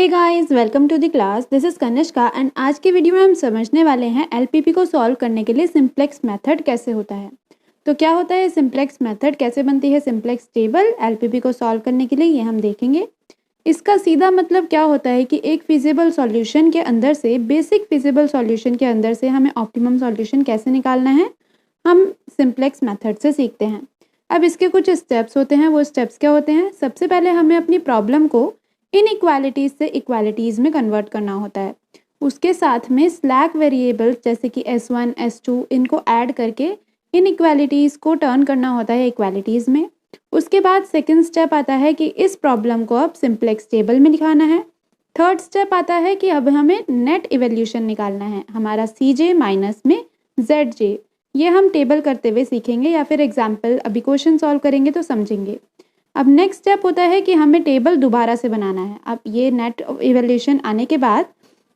Hey guys, welcome to the class. This is Kanishka and आज के video में हम समझने वाले हैं एलपीपी को सॉल्व करने के लिए सिंप्लेक्स मेथड कैसे होता है। तो क्या होता है सिंप्लेक्स मेथड, कैसे बनती है सिंप्लेक्स टेबल एलपीपी को सॉल्व करने के लिए, ये हम देखेंगे। इसका सीधा मतलब क्या होता है कि एक फिजिबल सॉल्यूशन के अंदर से, बेसिक फिजिबल सॉल्यूशन के अंदर से हमें ऑप्टिमम सॉल्यूशन कैसे निकालना है, हम सिंप्लेक्स मेथड से सीखते हैं। अब इसके कुछ स्टेप्स होते हैं। वो स्टेप्स क्या होते हैं? सबसे पहले हमें अपनी प्रॉब्लम को इनइक्वालिटीज से इक्वालिटीज में कन्वर्ट करना होता है। उसके साथ में स्लैक वेरिएबल जैसे कि S1, S2 इनको ऐड करके इनइक्वालिटीज को टर्न करना होता है इक्वालिटीज में। उसके बाद सेकंड स्टेप आता है कि इस प्रॉब्लम को अब सिंप्लेक्स टेबल में लिखाना है। थर्ड स्टेप आता है कि अब हमें नेट इवैल्यूएशन निकालना है, हमारा CJ माइनस में ZJ। ये हम टेबल करते हुए सीखेंगे या फिर एग्जाम्पल अभी क्वेश्चन सॉल्व करेंगे तो समझेंगे। अब नेक्स्ट स्टेप होता है कि हमें टेबल दोबारा से बनाना है। अब ये नेट इवैल्यूएशन आने के बाद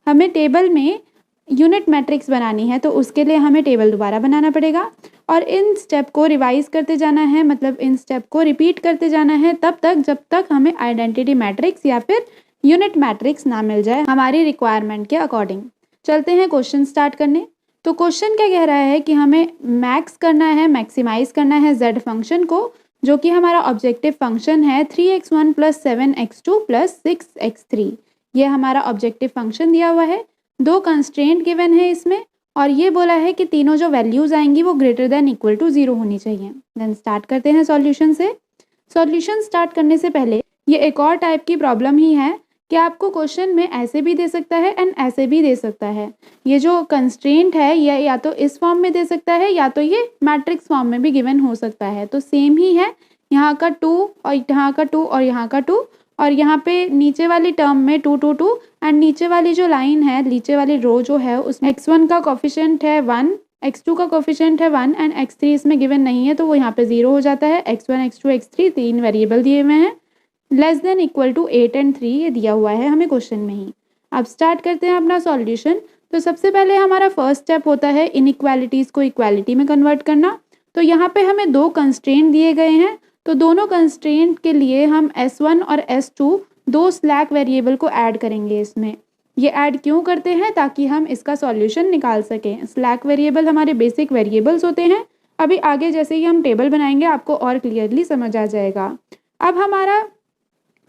हमें टेबल में यूनिट मैट्रिक्स बनानी है, तो उसके लिए हमें टेबल दोबारा बनाना पड़ेगा और इन स्टेप को रिवाइज करते जाना है, मतलब इन स्टेप को रिपीट करते जाना है तब तक जब तक हमें आइडेंटिटी मैट्रिक्स या फिर यूनिट मैट्रिक्स ना मिल जाए हमारी रिक्वायरमेंट के अकॉर्डिंग। चलते हैं क्वेश्चन स्टार्ट करने। तो क्वेश्चन क्या कह रहा है कि हमें मैक्स करना है, मैक्सिमाइज करना है z फंक्शन को, जो कि हमारा ऑब्जेक्टिव फंक्शन है 3x1 + 7x2 + 6x3। ये हमारा ऑब्जेक्टिव फंक्शन दिया हुआ है। दो कंस्ट्रेंट गिवन है इसमें और ये बोला है कि तीनों जो वैल्यूज आएंगी वो ग्रेटर देन इक्वल टू 0 होनी चाहिए। देन स्टार्ट करते हैं सॉल्यूशन से। सॉल्यूशन स्टार्ट करने से पहले ये एक और टाइप की प्रॉब्लम ही है कि आपको क्वेश्चन में ऐसे भी दे सकता है एंड ऐसे भी दे सकता है। ये जो कंस्ट्रेंट है ये या तो इस फॉर्म में दे सकता है या तो ये मैट्रिक्स फॉर्म में भी गिवन हो सकता है। तो सेम ही है, यहाँ का 2 और यहाँ का 2 और यहाँ का 2 और यहाँ पे नीचे वाली टर्म में 2 2 2 एंड नीचे वाली जो लाइन है, नीचे वाली रो जो है उसमें x1 का कोफिशिएंट है 1, x2 का कोफिशिएंट है 1 एंड x3 इसमें गिवन नहीं है तो वो यहाँ पे 0 हो जाता है। x1, x2, x3 तीन वेरिएबल दिए हुए हैं। लेस देन इक्वल टू 8 और 3 ये दिया हुआ है हमें क्वेश्चन में ही। अब स्टार्ट करते हैं अपना सॉल्यूशन। तो सबसे पहले हमारा फर्स्ट स्टेप होता है इनइक्वालिटीज़ को इक्वालिटी में कन्वर्ट करना। तो यहाँ पे हमें दो कंस्ट्रेंट दिए गए हैं, तो दोनों कंस्ट्रेंट के लिए हम S1 और S2 दो स्लैक वेरिएबल को ऐड करेंगे इसमें। ये ऐड क्यों करते हैं? ताकि हम इसका सॉल्यूशन निकाल सकें। स्लैक वेरिएबल हमारे बेसिक वेरिएबल्स होते हैं। अभी आगे जैसे ही हम टेबल बनाएंगे आपको और क्लियरली समझ आ जाएगा। अब हमारा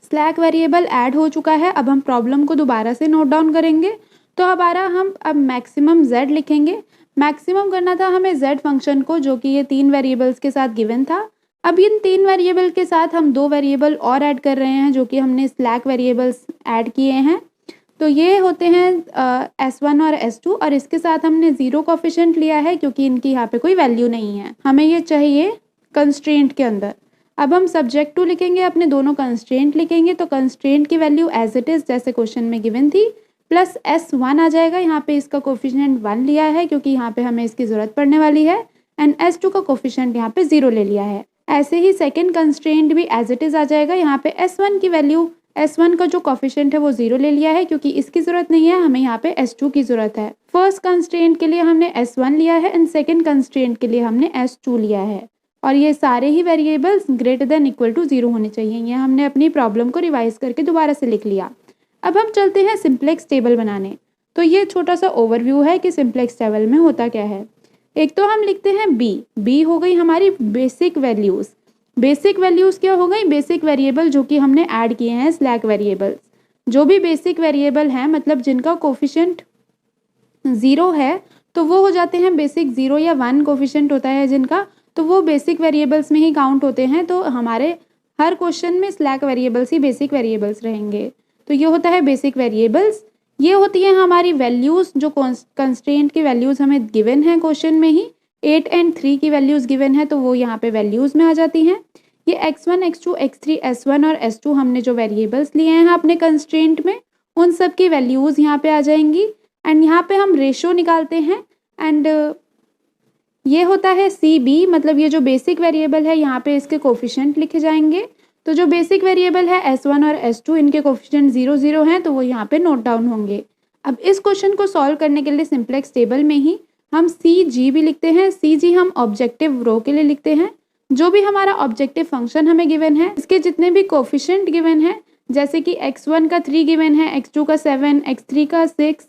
स्लैक वेरिएबल ऐड हो चुका है। अब हम प्रॉब्लम को दोबारा से नोट डाउन करेंगे। तो हमारा हम अब मैक्सिमम z लिखेंगे। मैक्सिमम करना था हमें z फंक्शन को, जो कि ये तीन वेरिएबल्स के साथ गिवन था। अब इन तीन वेरिएबल के साथ हम दो वेरिएबल और ऐड कर रहे हैं जो कि हमने स्लैक वेरिएबल्स ऐड किए हैं। तो ये होते हैं S1 और S2 और इसके साथ हमने 0 कोफिशिएंट लिया है क्योंकि इनकी यहाँ पे कोई वैल्यू नहीं है, हमें ये चाहिए कंस्ट्रेंट के अंदर। अब हम सब्जेक्ट टू लिखेंगे, अपने दोनों कंस्ट्रेंट लिखेंगे। तो कंस्ट्रेंट की वैल्यू एज इट इज़ जैसे क्वेश्चन में गिवन थी प्लस S1 आ जाएगा। यहाँ पे इसका कोफिशिएंट 1 लिया है क्योंकि यहाँ पे हमें इसकी ज़रूरत पड़ने वाली है एंड S2 का कोफिशिएंट यहाँ पे 0 ले लिया है। ऐसे ही सेकेंड कंस्ट्रेंट भी एज इट इज़ आ जाएगा। यहाँ पे S1 की वैल्यू, S1 का जो कोफिशिएंट है वो 0 ले लिया है क्योंकि इसकी ज़रूरत नहीं है, हमें यहाँ पे S2 की ज़रूरत है। फर्स्ट कंस्ट्रेंट के लिए हमने S1 लिया है एंड सेकेंड कंस्ट्रेंट के लिए हमने S2 लिया है और ये सारे ही variables greater than equal to 0 होने चाहिए। ये हमने अपनी प्रॉब्लम को रिवाइज करके दोबारा से लिख लिया। अब हम चलते हैं सिंप्लेक्स टेबल बनाने। तो ये छोटा सा ओवरव्यू है कि सिंप्लेक्स टेबल में होता क्या है। एक तो हम लिखते हैं बी हो गई हमारी बेसिक वैल्यूज़। बेसिक वैल्यूज़ क्या हो गई? बेसिक वेरिएबल जो कि हमने ऐड किए हैं स्लैक वेरिएबल्स। जो भी बेसिक वेरिएबल हैं, मतलब जिनका कोफिशिएंट 0 है तो वो हो जाते हैं बेसिक। 0 या 1 कोफिशिएंट होता है जिनका, तो वो बेसिक वेरिएबल्स में ही काउंट होते हैं। तो हमारे हर क्वेश्चन में स्लैक वेरिएबल्स ही बेसिक वेरिएबल्स रहेंगे। तो ये होता है बेसिक वेरिएबल्स। ये होती हैं हमारी वैल्यूज़, जो कंस्ट्रेंट की वैल्यूज़ हमें गिवन है क्वेश्चन में ही। 8 और 3 की वैल्यूज़ गिवन है तो वो यहाँ पे वैल्यूज़ में आ जाती हैं। ये x1, x2, x3, S1 और S2 हमने जो वेरिएबल्स लिए हैं अपने कंस्ट्रेंट में, उन सब की वैल्यूज़ यहाँ पे आ जाएंगी एंड यहाँ पे हम रेशो निकालते हैं एंड ये होता है CB, मतलब ये जो बेसिक वेरिएबल है यहाँ पे इसके कोफिशिएंट लिखे जाएंगे। तो जो बेसिक वेरिएबल है S1 और S2 इनके कोफिशिएंट 0 0 हैं तो वो यहाँ पे नोट डाउन होंगे। अब इस क्वेश्चन को सॉल्व करने के लिए सिंप्लेक्स टेबल में ही हम CG भी लिखते हैं। CG हम ऑब्जेक्टिव रो के लिए लिखते हैं। जो भी हमारा ऑब्जेक्टिव फंक्शन हमें गिवन है, इसके जितने भी कोफिशिएंट गिवन है जैसे कि x1 का 3 गिवन है, x2 का 7, x3 का 6,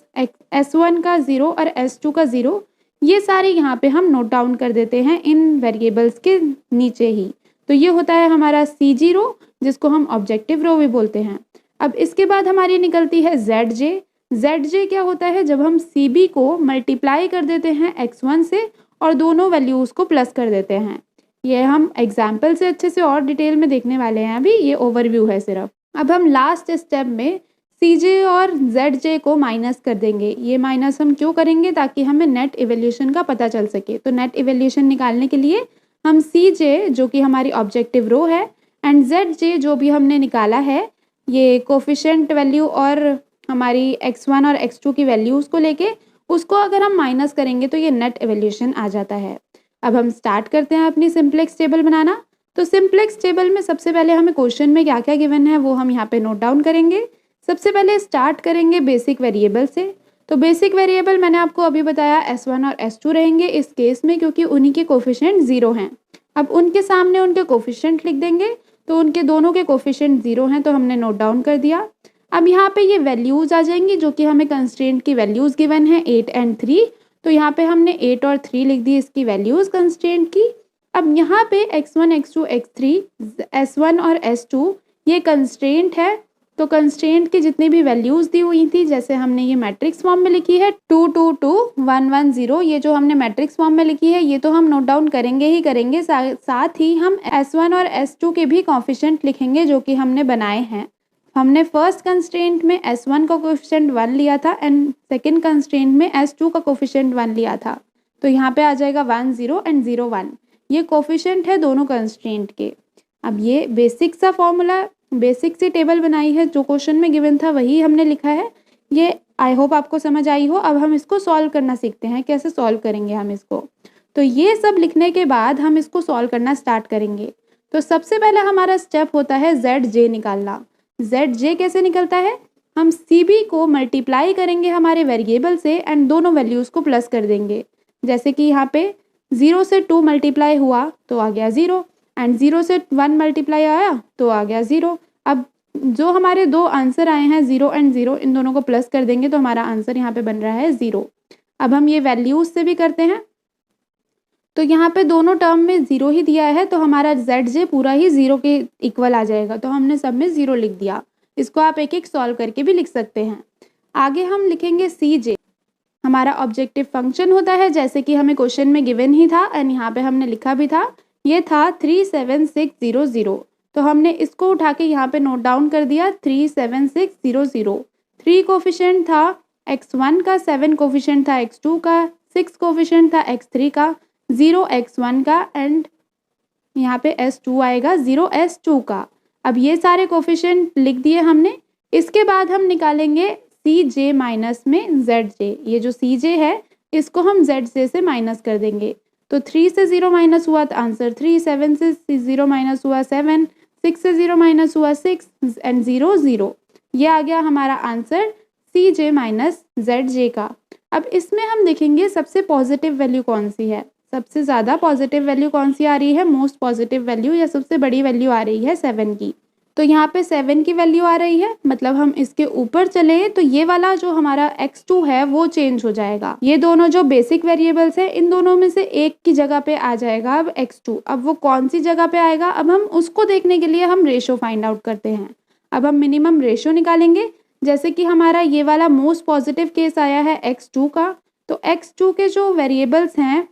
s1 का 0 और s2 का 0। ये सारे यहाँ पे हम नोट डाउन कर देते हैं इन वेरिएबल्स के नीचे ही। तो ये होता है हमारा CG रो, जिसको हम ऑब्जेक्टिव रो भी बोलते हैं। अब इसके बाद हमारी निकलती है ZJ। ZJ क्या होता है, जब हम CB को मल्टीप्लाई कर देते हैं x1 से और दोनों वैल्यूज़ को प्लस कर देते हैं। ये हम एग्जाम्पल से अच्छे से और डिटेल में देखने वाले हैं, अभी ये ओवरव्यू है सिर्फ। अब हम लास्ट स्टेप में CJ और ZJ को माइनस कर देंगे। ये माइनस हम क्यों करेंगे, ताकि हमें नेट इवैल्यूएशन का पता चल सके। तो नेट इवैल्यूएशन निकालने के लिए हम CJ जो कि हमारी ऑब्जेक्टिव रो है एंड ZJ जो भी हमने निकाला है, ये कोफिशिएंट वैल्यू और हमारी x1 और x2 की वैल्यूज़ को लेके उसको अगर हम माइनस करेंगे तो ये नेट इवैल्यूएशन आ जाता है। अब हम स्टार्ट करते हैं अपनी सिंप्लेक्स टेबल बनाना। तो सिंप्लेक्स टेबल में सबसे पहले हमें क्वेश्चन में क्या क्या गिवन है वो हम यहाँ पे नोट डाउन करेंगे। सबसे पहले स्टार्ट करेंगे बेसिक वेरिएबल से। तो बेसिक वेरिएबल मैंने आपको अभी बताया s1 और s2 रहेंगे इस केस में, क्योंकि उन्हीं के कोफिशिएंट 0 हैं। अब उनके सामने उनके कोफिशिएंट लिख देंगे, तो उनके दोनों के कोफिशिएंट 0 हैं, तो हमने नोट डाउन कर दिया। अब यहाँ पे ये वैल्यूज़ आ जाएंगी जो कि हमें कंस्ट्रेंट की वैल्यूज़ गिवन है 8 एंड 3। तो यहाँ पे हमने 8 और 3 लिख दी इसकी वैल्यूज़ कंस्ट्रेंट की। अब यहाँ पे x1, x2, x3, s1 और s2 ये कंस्ट्रेंट है। तो कंस्ट्रेंट की जितनी भी वैल्यूज़ दी हुई थी, जैसे हमने ये मैट्रिक्स फॉर्म में लिखी है 2 2 2 1 1 0, ये जो हमने मैट्रिक्स फॉर्म में लिखी है ये तो हम नोट डाउन करेंगे ही करेंगे। साथ ही हम s1 और s2 के भी कोफिशिएंट लिखेंगे जो कि हमने बनाए हैं। हमने फर्स्ट कंस्ट्रेंट में s1 का कोफिशिएंट 1 लिया था एंड सेकंड कंस्ट्रेंट में s2 का कोफिशिएंट 1 लिया था। तो यहाँ पे आ जाएगा 1 0 एंड 0 1, ये कोफिशिएंट है दोनों कंस्ट्रेंट के। अब ये बेसिक सा फॉर्मूला, बेसिक सी टेबल बनाई है, जो क्वेश्चन में गिवन था वही हमने लिखा है। ये आई होप आपको समझ आई हो। अब हम इसको सॉल्व करना सीखते हैं, कैसे सॉल्व करेंगे हम इसको। तो ये सब लिखने के बाद हम इसको सॉल्व करना स्टार्ट करेंगे। तो सबसे पहला हमारा स्टेप होता है ZJ निकालना। ZJ कैसे निकलता है, हम CB को मल्टीप्लाई करेंगे हमारे वेरिएबल से एंड दोनों वैल्यूज़ को प्लस कर देंगे। जैसे कि यहाँ पे 0 से 2 मल्टीप्लाई हुआ तो आ गया 0 एंड 0 से 1 मल्टीप्लाई आया तो आ गया 0। अब जो हमारे दो आंसर आए हैं 0 एंड 0, इन दोनों को प्लस कर देंगे तो हमारा आंसर यहाँ पे बन रहा है 0। अब हम ये वैल्यूज़ से भी करते हैं। तो यहाँ पे दोनों टर्म में 0 ही दिया है, तो हमारा ZJ पूरा ही 0 के इक्वल आ जाएगा। तो हमने सब में 0 लिख दिया। इसको आप एक एक सॉल्व करके भी लिख सकते हैं। आगे हम लिखेंगे CJ, हमारा ऑब्जेक्टिव फंक्शन होता है, जैसे कि हमें क्वेश्चन में गिवन ही था एंड यहाँ पे हमने लिखा भी था। ये था 37600। तो हमने इसको उठा के यहाँ पे नोट डाउन कर दिया 37600। 3 कोफिशिएंट था x1 का, 7 कोफिशिएंट था x2 का, 6 कोफिशिएंट था x3 का, 0 x1 का एंड यहाँ पे s2 आएगा 0 s2 का। अब ये सारे कोफिशिएंट लिख दिए हमने। इसके बाद हम निकालेंगे CJ माइनस में ZJ। ये जो CJ है इसको हम ZJ से माइनस कर देंगे। तो 3 से 0 माइनस हुआ तो आंसर 3, 7 से 0 माइनस हुआ 7, 6 से 0 माइनस हुआ 6 एंड 0 0। ये आ गया हमारा आंसर CJ माइनस ZJ का। अब इसमें हम देखेंगे सबसे पॉजिटिव वैल्यू कौन सी है, सबसे ज़्यादा पॉजिटिव वैल्यू कौन सी आ रही है, मोस्ट पॉजिटिव वैल्यू या सबसे बड़ी वैल्यू आ रही है 7 की। तो यहाँ पे 7 की वैल्यू आ रही है, मतलब हम इसके ऊपर चले तो ये वाला जो हमारा x2 है वो चेंज हो जाएगा। ये दोनों जो बेसिक वेरिएबल्स है इन दोनों में से एक की जगह पे आ जाएगा अब x2। अब वो कौन सी जगह पे आएगा, अब हम उसको देखने के लिए हम रेशो फाइंड आउट करते हैं। अब हम मिनिमम रेशो निकालेंगे। जैसे कि हमारा ये वाला मोस्ट पॉजिटिव केस आया है x2 का, तो x2 के जो वेरिएबल्स हैं,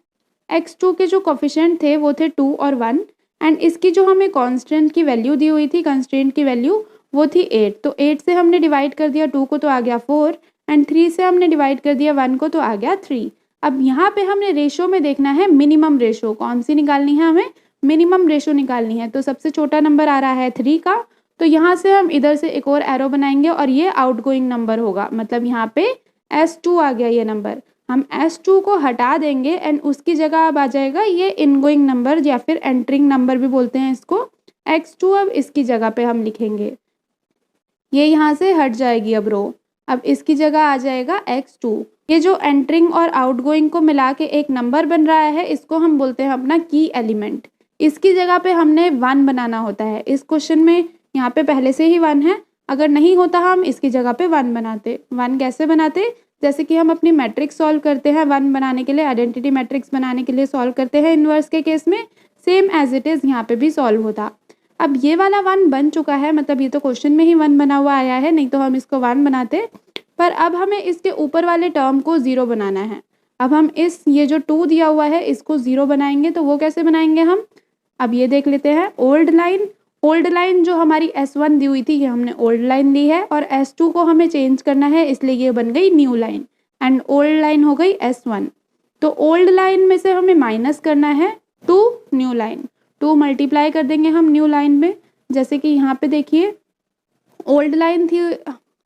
x2 के जो कोफिशिएंट थे वो थे 2 और 1 एंड इसकी जो हमें कांस्टेंट की वैल्यू दी हुई थी, कंस्ट्रेंट की वैल्यू वो थी 8। तो 8 से हमने डिवाइड कर दिया 2 को तो आ गया 4 एंड 3 से हमने डिवाइड कर दिया 1 को तो आ गया 3। अब यहाँ पे हमने रेशो में देखना है मिनिमम रेशो कौन सी निकालनी है, हमें मिनिमम रेशो निकालनी है। तो सबसे छोटा नंबर आ रहा है 3 का, तो यहाँ से हम इधर से एक और एरो बनाएंगे और ये आउटगोइंग नंबर होगा, मतलब यहाँ पे S2 आ गया ये नंबर। हम S2 को हटा देंगे एंड उसकी जगह अब आ जाएगा ये इनगोइंग नंबर या फिर एंटरिंग नंबर भी बोलते हैं इसको, x2 अब इसकी जगह पे हम लिखेंगे। ये यहाँ से हट जाएगी अब रो, अब इसकी जगह आ जाएगा x2। ये जो एंटरिंग और आउटगोइंग को मिला के एक नंबर बन रहा है, इसको हम बोलते हैं अपना की एलिमेंट। इसकी जगह पे हमने 1 बनाना होता है। इस क्वेश्चन में यहाँ पे पहले से ही 1 है, अगर नहीं होता हम इसकी जगह पे 1 बनाते। 1 कैसे बनाते? जैसे कि हम अपनी मैट्रिक्स सॉल्व करते हैं 1 बनाने के लिए, आइडेंटिटी मैट्रिक्स बनाने के लिए सॉल्व करते हैं इन्वर्स के केस में, सेम एज इट इज़ यहाँ पे भी सॉल्व होता। अब ये वाला 1 बन चुका है, मतलब ये तो क्वेश्चन में ही 1 बना हुआ आया है, नहीं तो हम इसको 1 बनाते। पर अब हमें इसके ऊपर वाले टर्म को 0 बनाना है। अब हम ये जो 2 दिया हुआ है इसको 0 बनाएंगे, तो वो कैसे बनाएंगे हम? अब ये देख लेते हैं। ओल्ड लाइन जो हमारी S1 दी हुई थी, ये हमने ओल्ड लाइन ली है, और S2 को हमें चेंज करना है, इसलिए ये बन गई new line, and old line हो गई S1। तो ओल्ड लाइन में से हमें माइनस करना है 2 न्यू लाइन, 2 मल्टीप्लाई कर देंगे हम न्यू लाइन में। जैसे कि यहाँ पे देखिए ओल्ड लाइन थी,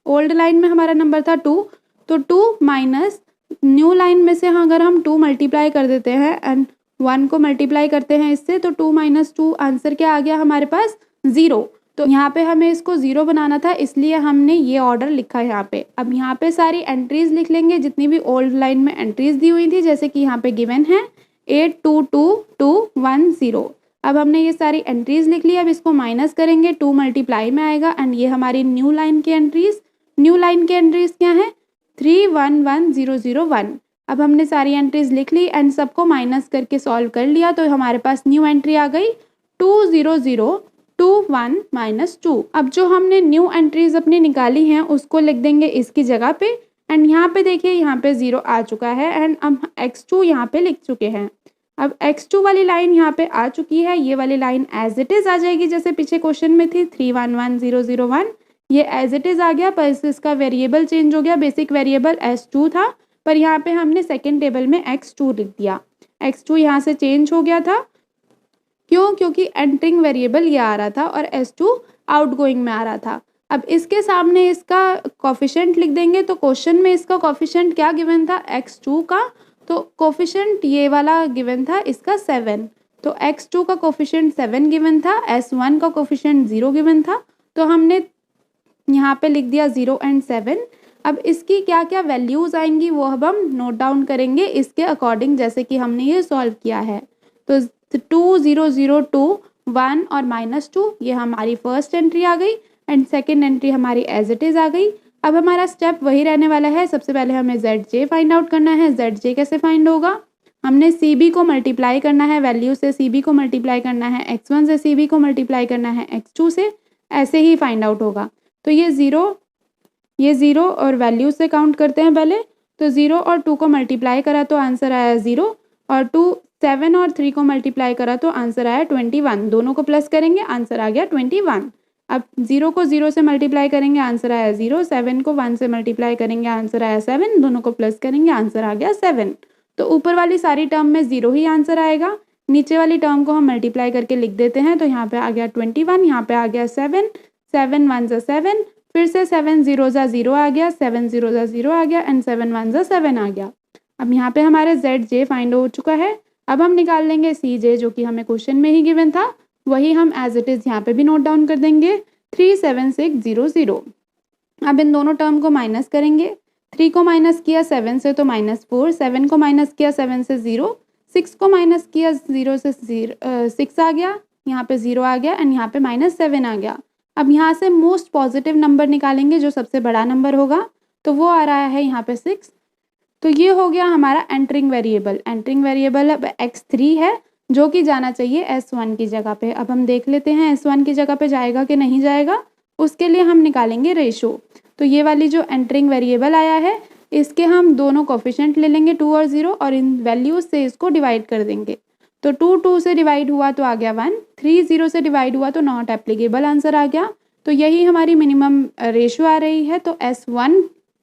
ओल्ड लाइन में हमारा नंबर था 2, तो 2 माइनस न्यू लाइन में से अगर हम 2 मल्टीप्लाई कर देते हैं एंड 1 को मल्टीप्लाई करते हैं इससे, तो 2 माइनस 2 आंसर क्या आ गया हमारे पास? 0। तो यहाँ पे हमें इसको 0 बनाना था, इसलिए हमने ये ऑर्डर लिखा है यहाँ पे। अब यहाँ पे सारी एंट्रीज लिख लेंगे जितनी भी ओल्ड लाइन में एंट्रीज दी हुई थी, जैसे कि यहाँ पे गिवन है 822210। अब हमने ये सारी एंट्रीज लिख ली। अब इसको माइनस करेंगे, 2 मल्टीप्लाई में आएगा, एंड ये हमारी न्यू लाइन की एंट्रीज। न्यू लाइन की एंट्रीज क्या है? 311001। अब हमने सारी एंट्रीज लिख ली एंड सबको माइनस करके सॉल्व कर लिया, तो हमारे पास न्यू एंट्री आ गई 20021 माइनस 2। अब जो हमने न्यू एंट्रीज अपनी निकाली हैं उसको लिख देंगे इसकी जगह पे, एंड यहाँ पे देखिए यहाँ पे 0 आ चुका है, एंड अब x2 यहाँ पे लिख चुके हैं। अब x2 वाली लाइन यहाँ पे आ चुकी है, ये वाली लाइन एज इट इज आ जाएगी जैसे पीछे क्वेश्चन में थी 311001। ये एज इट इज आ गया, पर इसका वेरिएबल चेंज हो गया। बेसिक वेरिएबल S2 था, पर यहाँ पे हमने सेकेंड टेबल में x2 लिख दिया। x2 यहाँ से चेंज हो गया था, क्यों? क्योंकि एंटरिंग वेरिएबल ये आ रहा था और S2 आउटगोइंग में आ रहा था। अब इसके सामने इसका कोफिशिएंट लिख देंगे, तो क्वेश्चन में इसका कोफिशिएंट क्या गिवन था? x2 का, तो कोफिशिएंट ये वाला गिवन था इसका 7, तो x2 का कोफिशिएंट 7 गिवन था, S1 का कोफिशिएंट 0 गिवन था, तो हमने यहाँ पे लिख दिया 0 एंड 7। अब इसकी क्या क्या वैल्यूज़ आएंगी वो अब हम नोट डाउन करेंगे इसके अकॉर्डिंग, जैसे कि हमने ये सॉल्व किया है। तो 2 0 0 2 1 और -2 ये हमारी फर्स्ट एंट्री आ गई, एंड सेकेंड एंट्री हमारी एज इट इज़ आ गई। अब हमारा स्टेप वही रहने वाला है। सबसे पहले हमें ZJ फाइंड आउट करना है। ZJ कैसे फाइंड होगा? हमने CB को मल्टीप्लाई करना है, वैल्यू से CB को मल्टीप्लाई करना है, x1 से CB को मल्टीप्लाई करना है x2 से, ऐसे ही फाइंड आउट होगा। तो ये 0 और वैल्यू से काउंट करते हैं पहले, तो 0 और 2 को मल्टीप्लाई करा तो आंसर आया 0, और 7 और 3 को मल्टीप्लाई करा तो आंसर आया 21। दोनों को प्लस करेंगे, आंसर आ गया 21। अब 0 को 0 से मल्टीप्लाई करेंगे, आंसर आया 0। 7 को 1 से मल्टीप्लाई करेंगे, आंसर आया 7। दोनों को प्लस करेंगे, आंसर आ गया 7। तो ऊपर वाली सारी टर्म में 0 ही आंसर आएगा। नीचे वाली टर्म को हम मल्टीप्लाई करके लिख देते हैं, तो यहाँ पे आ गया 21, यहाँ पे आ गया 7, 7 1 ज़ा 7, फिर से 7 0 ज़ा 0 आ गया, 7 0 ज़ा 0 आ गया, एंड 7 1 ज़ा 7 आ गया। अब यहाँ पे हमारे ZJ फाइंड हो चुका है। अब हम निकाल लेंगे CJ, जो कि हमें क्वेश्चन में ही गिवन था, वही हम एज इट इज़ यहाँ पे भी नोट डाउन कर देंगे 37600। अब इन दोनों टर्म को माइनस करेंगे। 3 को माइनस किया 7 से तो -4, 7 को माइनस किया 7 से 0, 6 को माइनस किया 0 से 6 आ गया, यहाँ पे 0 आ गया, एंड यहाँ पे -7 आ गया। अब यहाँ से मोस्ट पॉजिटिव नंबर निकालेंगे, जो सबसे बड़ा नंबर होगा, तो वो आ रहा है यहाँ पे 6। तो ये हो गया हमारा एंटरिंग वेरिएबल। एंटरिंग वेरिएबल अब x3 है, जो कि जाना चाहिए S1 की जगह पे। अब हम देख लेते हैं S1 की जगह पे जाएगा कि नहीं जाएगा। उसके लिए हम निकालेंगे रेशो। तो ये वाली जो एंटरिंग वेरिएबल आया है, इसके हम दोनों कोफिशिएंट ले लेंगे 2 और 0, और इन वैल्यूज से इसको डिवाइड कर देंगे। तो 2 2 से डिवाइड हुआ तो आ गया 1, 3 0 से डिवाइड हुआ तो नॉट एप्लीकेबल आंसर आ गया। तो यही हमारी मिनिमम रेशो आ रही है। तो S1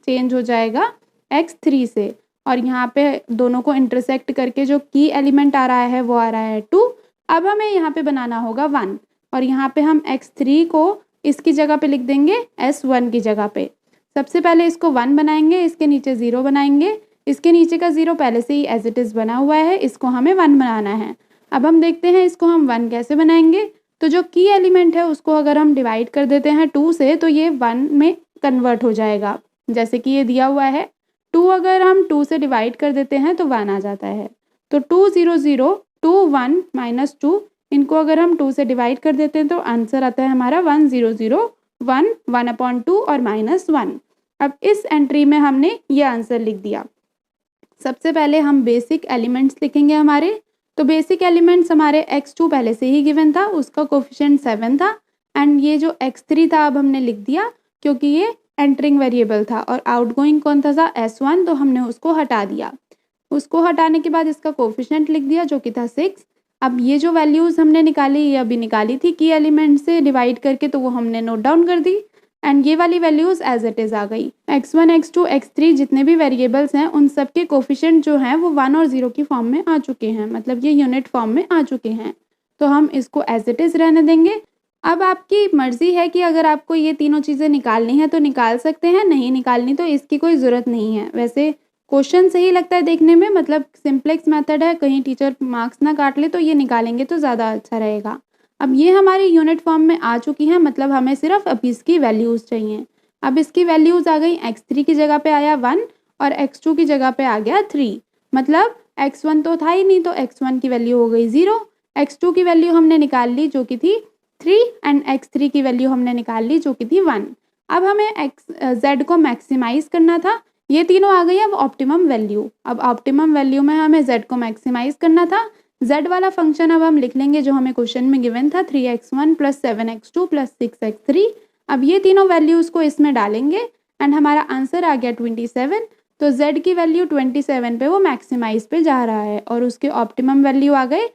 चेंज हो जाएगा x3 से, और यहाँ पे दोनों को इंटरसेक्ट करके जो की एलिमेंट आ रहा है वो आ रहा है 2। अब हमें यहाँ पे बनाना होगा 1, और यहाँ पे हम x3 को इसकी जगह पे लिख देंगे S1 की जगह पे। सबसे पहले इसको 1 बनाएंगे, इसके नीचे 0 बनाएंगे, इसके नीचे का 0 पहले से ही एज इट इज़ बना हुआ है, इसको हमें 1 बनाना है। अब हम देखते हैं इसको हम 1 कैसे बनाएंगे। तो जो की एलिमेंट है उसको अगर हम डिवाइड कर देते हैं 2 से, तो ये 1 में कन्वर्ट हो जाएगा, जैसे कि ये दिया हुआ है। 2 अगर हम 2 से डिवाइड कर देते हैं तो 1 आ जाता है। तो 2 0 0 2 1 -2, इनको अगर हम 2 से डिवाइड कर देते हैं तो आंसर आता है हमारा 1 0 0 1, 1/2 और -1। अब इस एंट्री में हमने ये आंसर लिख दिया। सबसे पहले हम बेसिक एलिमेंट्स लिखेंगे हमारे। तो बेसिक एलिमेंट्स हमारे x2 पहले से ही गिवन था, उसका कोफिशिएंट 7 था, एंड ये जो x3 था अब हमने लिख दिया क्योंकि ये एंटरिंग वेरिएबल था, और आउटगोइंग कौन था s1, तो हमने उसको हटा दिया। उसको हटाने के बाद इसका कोफिशिएंट लिख दिया जो कि था 6। अब ये जो वैल्यूज़ हमने निकाली, ये अभी निकाली थी की एलिमेंट से डिवाइड करके, तो वो हमने नोट डाउन कर दी, एंड ये वाली वैल्यूज़ एज इट इज़ आ गई। x1, x2, x3 जितने भी वेरिएबल्स हैं उन सब के कोफिशिएंट जो हैं वो 1 और 0 की फॉर्म में आ चुके हैं, मतलब ये यूनिट फॉर्म में आ चुके हैं, तो हम इसको एज इट इज़ रहने देंगे। अब आपकी मर्ज़ी है कि अगर आपको ये तीनों चीज़ें निकालनी है तो निकाल सकते हैं, नहीं निकालनी तो इसकी कोई ज़रूरत नहीं है। वैसे क्वेश्चन सही लगता है देखने में, मतलब सिंप्लेक्स मेथड है, कहीं टीचर मार्क्स ना काट ले तो ये निकालेंगे तो ज़्यादा अच्छा रहेगा। अब ये हमारी यूनिट फॉर्म में आ चुकी हैं, मतलब हमें सिर्फ अब इसकी वैल्यूज़ चाहिए। अब इसकी वैल्यूज़ आ गई, x3 की जगह पे आया 1 और x2 की जगह पे आ गया 3, मतलब x1 तो था ही नहीं तो x1 की वैल्यू हो गई 0, x2 की वैल्यू हमने निकाल ली जो कि थी 3, एंड x3 की वैल्यू हमने निकाल ली जो कि थी 1। अब हमें z को मैक्सिमाइज़ करना था, ये तीनों आ गई अब ऑप्टिमम वैल्यू। अब ऑप्टिमम वैल्यू में हमें z को मैक्सिमाइज़ करना था। z वाला फंक्शन अब हम लिख लेंगे जो हमें क्वेश्चन में गिवन था, 3x1 + 7x2 + 6x3। अब ये तीनों वैल्यूज़ को इसमें डालेंगे एंड हमारा आंसर आ गया 27। तो z की वैल्यू 27 पे वो मैक्सिमाइज पे जा रहा है, और उसके ऑप्टिमम वैल्यू आ गए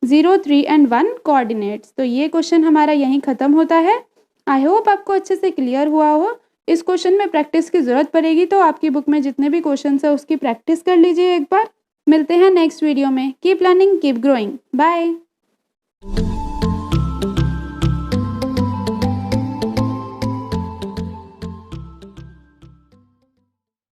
0, 3 एंड 1 कोऑर्डिनेट्स। तो ये क्वेश्चन हमारा यहीं ख़त्म होता है। आई होप आपको अच्छे से क्लियर हुआ हो। इस क्वेश्चन में प्रैक्टिस की ज़रूरत पड़ेगी, तो आपकी बुक में जितने भी क्वेश्चन है उसकी प्रैक्टिस कर लीजिए एक बार। मिलते हैं नेक्स्ट वीडियो में। Keep learning, keep growing, bye.